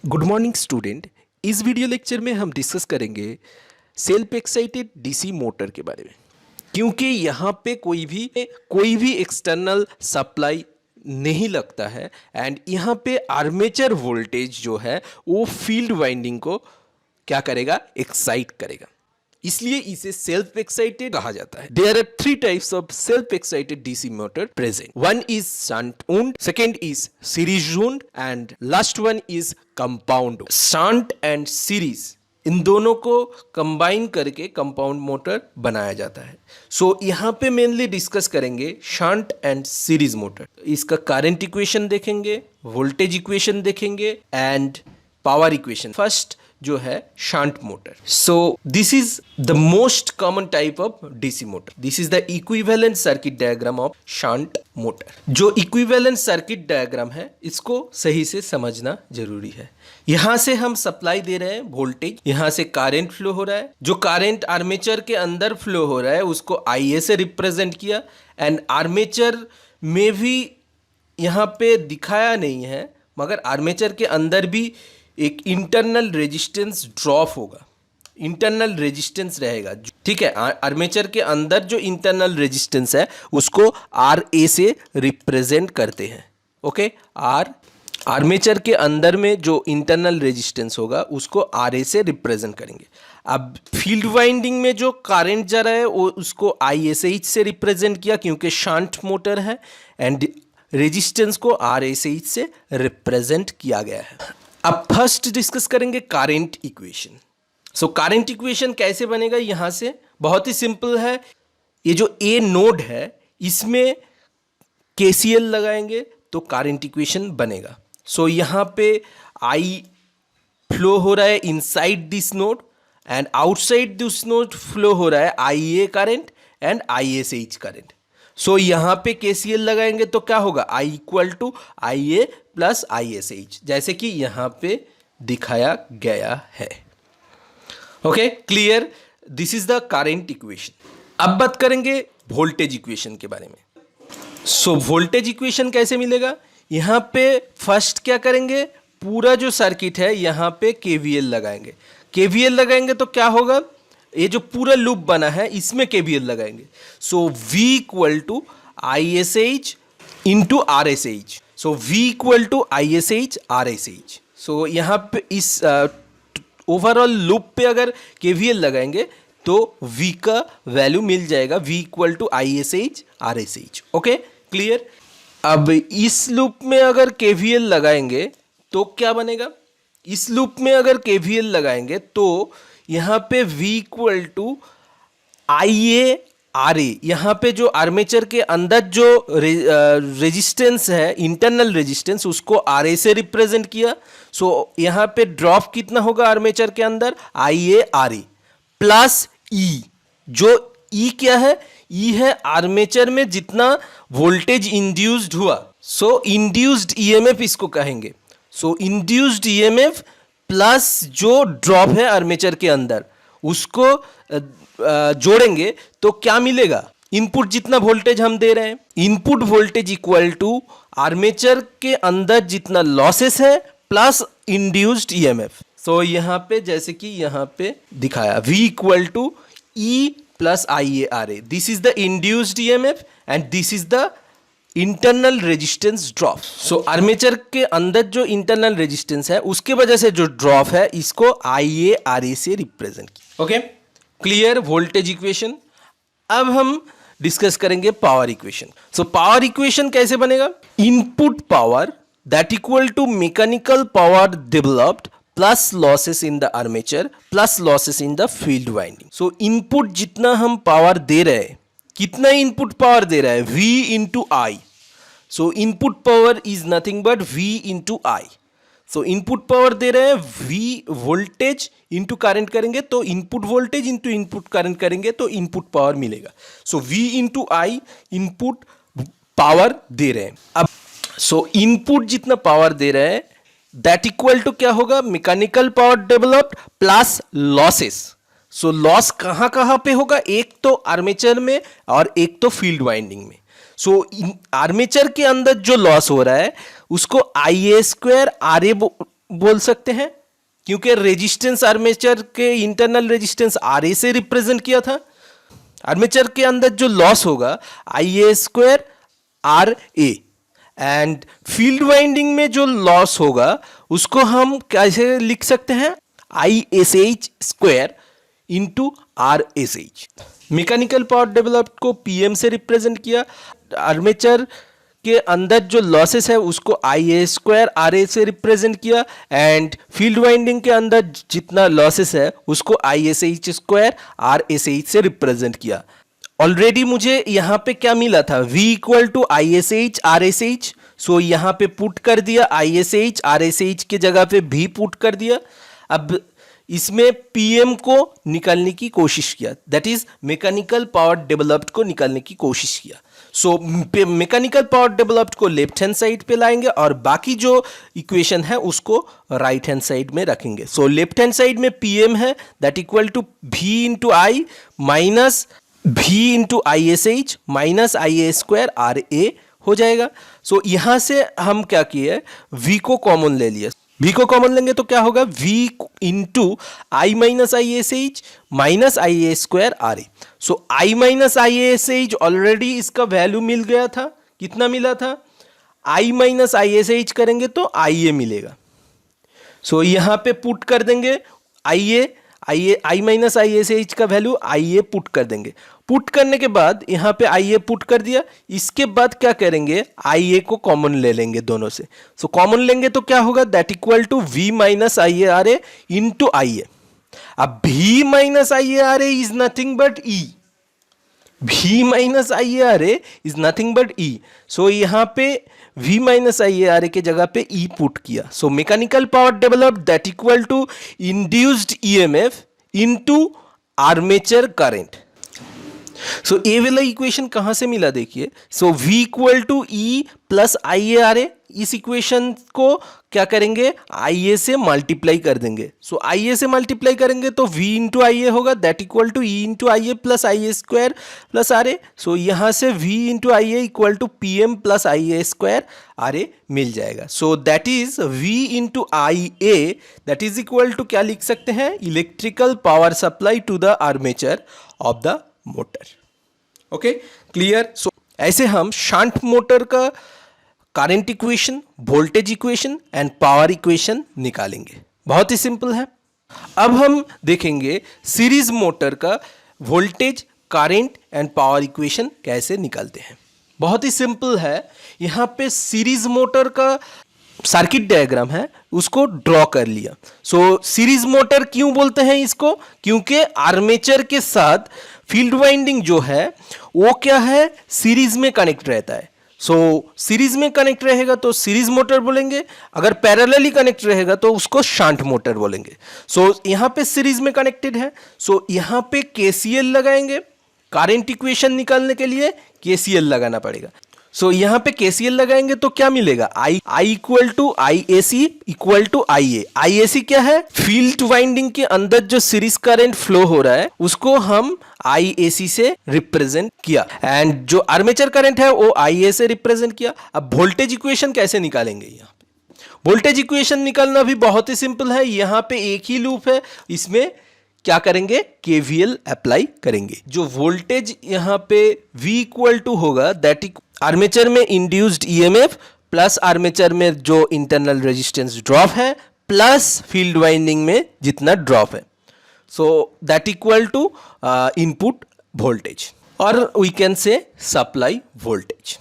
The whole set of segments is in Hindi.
Good morning student. इस वीडियो लेक्चर में हम डिस्कस करेंगे सेल्फ एक्साइटेड डीसी मोटर के बारे में, क्योंकि यहाँ पे कोई भी एक्सटर्नल सप्लाई नहीं लगता है एंड यहाँ पे आर्मेचर वोल्टेज जो है वो फील्ड वाइंडिंग को क्या करेगा, एक्साइट करेगा, इसलिए इसे सेल्फ एक्साइटेड कहा जाता है। There are 3 types of self excited DC motor present. One is shunt wound, second is series wound and last one is compound. Shunt and series इन दोनों को कंबाइन करके कंपाउंड मोटर बनाया जाता है। सो यहाँ पे मेनली डिस्कस करेंगे शंट एंड सीरीज मोटर। इसका करंट इक्वेशन देखेंगे, वोल्टेज इक्वेशन देखेंगे एंड पावर इक्वेशन। फर्स्ट जो है shunt motor. So this is the most common type of DC motor. This is the equivalent circuit diagram of shunt motor. जो इक्विवेलेंट सर्किट डायग्राम है इसको सही से समझना जरूरी है। यहां से हम सप्लाई दे रहे हैं वोल्टेज, यहां से करंट फ्लो हो रहा है। जो करंट आर्मेचर के अंदर फ्लो हो रहा है उसको IA से रिप्रेजेंट किया एंड आर्मेचर में भी यहाँ पे दिखाया नहीं है, मगर आर्मेचर के अंदर भी एक इंटरनल रेजिस्टेंस ड्रॉप होगा, इंटरनल रेजिस्टेंस रहेगा। ठीक है, आर्मेचर के अंदर जो इंटरनल रेजिस्टेंस है उसको RA से रिप्रेजेंट करते हैं। ओके, आर्मेचर के अंदर में जो इंटरनल रेजिस्टेंस होगा उसको RA से रिप्रेजेंट करेंगे। अब फील्ड वाइंडिंग में जो करंट जा रहा है वो उसको ISH से रिप्रेजेंट किया क्योंकि शंट मोटर है एंड रेजिस्टेंस को RSH से रिप्रेजेंट किया गया है। अब फर्स्ट डिस्कस करेंगे current equation. So current equation कैसे बनेगा, यहां से बहुत ही सिंपल है। ये जो A नोड है इसमें KCL लगाएंगे तो करंट इक्वेशन बनेगा। सो यहां पे I फ्लो हो रहा है inside this node and outside this node flow हो रहा है IA current and ISH current. So यहाँ पे KCL लगाएंगे तो क्या होगा, I equal to IA plus ISH, जैसे कि यहाँ पे दिखाया गया है। Okay, clear. This is the current equation. अब बात करेंगे वोल्टेज इक्वेशन के बारे में। सो वोल्टेज इक्वेशन कैसे मिलेगा, यहाँ पे फर्स्ट क्या करेंगे, पूरा जो सर्किट है यहाँ पे KVL लगाएंगे। KVL लगाएंगे तो क्या होगा, ये जो पूरा लूप बना है इसमें KVL लगाएंगे। So V equal to ISH into RSH। So V equal to ISH RSH। So यहाँ पे इस ओवरऑल लूप पे अगर KVL लगाएंगे तो V का वैल्यू मिल जाएगा, V equal to ISH RSH। Okay, clear. अब इस लूप में अगर KVL लगाएंगे तो क्या बनेगा, इस लूप में अगर KVL लगाएंगे तो यहाँ पे V equal to IA RA, यहाँ पे जो आर्मेचर के अंदर जो रेजिस्टेंस है इंटरनल रेजिस्टेंस उसको RA से रिप्रेजेंट किया। सो यहाँ पे ड्रॉप कितना होगा आर्मेचर के अंदर, IA RA प्लस E। जो E क्या है, E है आर्मेचर में जितना वोल्टेज इंड्यूस्ड हुआ, सो इंड्यूस्ड EMF इसको कहेंगे। सो इंड्यूस्ड EMF प्लस जो ड्रॉप है आर्मेचर के अंदर उसको जोड़ेंगे तो क्या मिलेगा, इनपुट जितना वोल्टेज हम दे रहे हैं, input voltage equal to armature के अंदर जितना लॉसेस है प्लस इंड्यूस्ड EMF। सो यहाँ पे जैसे कि यहाँ पे दिखाया V equal to E plus IA RA, this is the induced EMF and this is the internal resistance drop. So armature के अंदर जो इंटरनल रेजिस्टेंस है उसके वजह से जो ड्रॉप है इसको IA RA से रिप्रेजेंट किया। Okay, clear voltage equation. अब हम डिस्कस करेंगे power equation. So power equation कैसे बनेगा, input power that equal to mechanical power developed plus losses in the armature plus losses in the field winding. So input जितना हम पावर दे रहे हैं, कितना इनपुट पावर दे रहा है, V into I। So input power is nothing but V into I। So input power दे रहे हैं V वोल्टेज इंटू करंट करेंगे तो input voltage into input current करेंगे तो इनपुट पावर मिलेगा। So V into I input power दे रहे हैं। अब सो इनपुट जितना पावर दे रहे हैं दैट इक्वल टू क्या होगा, mechanical power developed plus losses. So loss कहाँ कहाँ पे होगा, एक तो आर्मेचर में और एक तो फील्ड वाइंडिंग में। सो आर्मेचर के अंदर जो लॉस हो रहा है उसको IA स्क्वायर RA बोल सकते हैं, क्योंकि रेजिस्टेंस आर्मेचर के इंटरनल रेजिस्टेंस आर ए से रिप्रेजेंट किया था। आर्मेचर के अंदर जो लॉस होगा I A square R A, and field winding में जो लॉस होगा उसको हम कैसे लिख सकते हैं, आई S H square into are S H. Mechanical power developed को पीएम से रिप्रेजेंट किया, आर्मेचर के अंदर जो लॉसेस है उसको आई ए स्क्वायर आर ए से रिप्रेजेंट किया, एंड फील्ड वाइंडिंग के अंदर जितना लॉसेस है उसको I S H square R S H से रिप्रेजेंट किया। ऑलरेडी मुझे यहाँ पे क्या मिला था, V equal to I S H R S H, so यहाँ पे पुट कर दिया I S H R S H के जगह पे V पुट कर दिया। अब इसमें पीएम को निकालने की कोशिश किया, that is mechanical power developed को निकालने की कोशिश किया। सो मैकेनिकल पावर डेवलप्ड को लेफ्ट हैंड साइड पे लाएंगे और बाकी जो इक्वेशन है उसको राइट हैंड साइड में रखेंगे। सो लेफ्ट हैंड साइड में पीएम है that equal to V into I minus V into I S H minus I A square R A हो जाएगा। सो यहां से हम क्या किए, V को कॉमन ले लिया। V को कॉमन लेंगे तो क्या होगा, V into I minus I S H minus I A square R A. So I minus I S H already इसका वैल्यू मिल गया था, कितना मिला था, I minus I S H करेंगे तो आई ए मिलेगा। सो यहां पे पुट कर देंगे आई माइनस आई ए से एच का वैल्यू आई ए पुट कर देंगे। पुट करने के बाद यहाँ पे आई ए पुट कर दिया, इसके बाद क्या करेंगे, आई ए को कॉमन ले लेंगे दोनों से। सो कॉमन लेंगे तो क्या होगा, that equal to V minus I A R A into I A. अब V minus I A R A is nothing but E, V minus I A R A is nothing but E। So यहाँ पे V minus I A R A के जगह पे E पुट किया। So mechanical power developed that equal to induced EMF into armature current. सो ये वाला इक्वेशन कहां से मिला देखिए, so V equal to E plus I A R A, इस इक्वेशन को क्या करेंगे, आई ए से मल्टीप्लाई कर देंगे। सो आई ए से मल्टीप्लाई करेंगे तो V इंटू आई ए होगा that equal to E into I A plus I A square plus R A. So यहाँ से V into I A equal to P M plus I A square R A मिल जाएगा। So that is V into I A that is equal to क्या लिख सकते हैं, electrical power supply to the armature of the motor. Okay clear. So ऐसे हम शंट मोटर का current equation, voltage equation and power equation निकालेंगे, बहुत ही सिंपल है। अब हम देखेंगे सीरीज मोटर का voltage, current and power equation कैसे निकालते हैं। बहुत ही सिंपल है, यहाँ पे सीरीज मोटर का सर्किट डायग्राम है उसको ड्रॉ कर लिया। सो सीरीज मोटर क्यों बोलते हैं इसको, क्योंकि आर्मेचर के साथ फील्ड वाइंडिंग जो है वो क्या है, सीरीज में कनेक्ट रहता है। सो सीरीज में कनेक्ट रहेगा तो सीरीज मोटर बोलेंगे, अगर पैरेलली कनेक्ट रहेगा तो उसको शंट मोटर बोलेंगे। सो यहाँ पे सीरीज में कनेक्टेड है, सो यहाँ पे केसीएल लगाएंगे, करंट इक्वेशन निकालने के लिए केसीएल लगाना पड़ेगा। सो यहाँ पे केसीएल लगाएंगे तो क्या मिलेगा, I equal to I A C equal to I A. I A C क्या है, फील्ड वाइंडिंग के अंदर जो सीरीज करंट फ्लो हो रहा है उसको हम आई ए सी से रिप्रेजेंट किया, एंड जो आर्मेचर करंट है वो आई ए से रिप्रेजेंट किया। अब वोल्टेज इक्वेशन कैसे निकालेंगे, यहाँ पे वोल्टेज इक्वेशन निकालना भी बहुत ही सिंपल है। यहाँ पे एक ही लूप है, इसमें क्या करेंगे, केवीएल अप्लाई करेंगे। जो वोल्टेज यहाँ पे V इक्वल टू होगा दैट आर्मेचर में इंड्यूस्ड ईएमएफ प्लस आर्मेचर में जो इंटरनल रेजिस्टेंस ड्रॉप है प्लस फील्ड वाइंडिंग में जितना ड्रॉप है, so that equal to input voltage, और we can say supply voltage.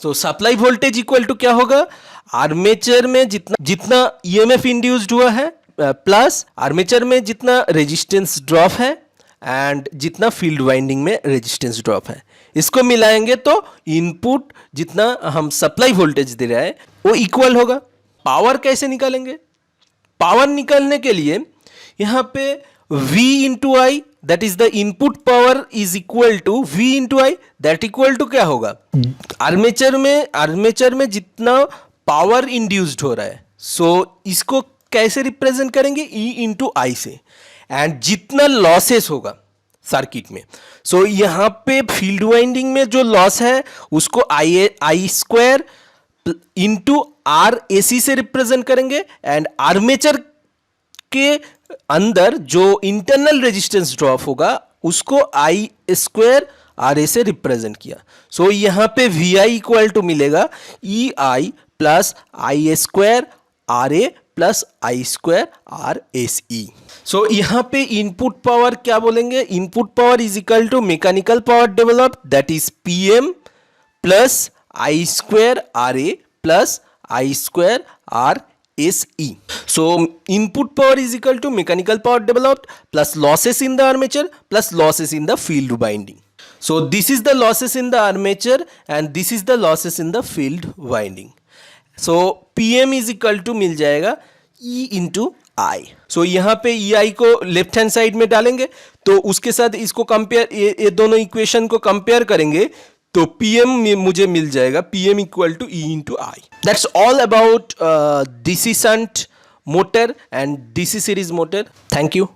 So supply voltage equal to क्या होगा, आर्मेचर में जितना ईएमएफ इंड्यूस्ड हुआ है प्लस आर्मेचर में जितना रेजिस्टेंस ड्रॉप है एंड जितना फील्ड वाइंडिंग में रेजिस्टेंस ड्रॉप है, इसको मिलाएंगे तो इनपुट जितना हम सप्लाई वोल्टेज दे रहा है वो इक्वल होगा। पावर कैसे निकालेंगे, पावर निकालने के लिए यहाँ पे V into I that is the input power is equal to V into I that equal to क्या होगा, आर्मेचर में जितना पावर इंड्यूस्ड हो रहा है, सो इसको कैसे रिप्रेजेंट करेंगे, E इंटू आई से, एंड जितना लॉसेस होगा सर्किट में, सो यहाँ पे फील्ड वाइंडिंग में जो लॉस है उसको आई स्क्वायर इंटू आर एसी से रिप्रेजेंट करेंगे एंड आर्मेचर के अंदर जो इंटरनल रेजिस्टेंस ड्रॉप होगा उसको आई स्क्वायर आर ए से रिप्रेजेंट किया। सो यहां पे वी आई इक्वल टू मिलेगा E I plus I square R A plus I square R S E. So यहां पे इनपुट पावर क्या बोलेंगे, input power is equal to mechanical power develop that is PM plus I square R A plus I square R S E. So input power is equal to mechanical power developed plus losses in the armature plus losses in the field winding. So this is the losses in the armature and this is the losses in the field winding. So PM is equal to मिल जाएगा E into I. So यहाँ पे EI को लेफ्ट हैंड साइड में डालेंगे तो उसके साथ इसको कंपेयर, ये दोनों इक्वेशन को कंपेयर करेंगे तो PM मुझे मिल जाएगा PM equal to E into I. That's all about DC shunt motor and DC series motor. Thank you.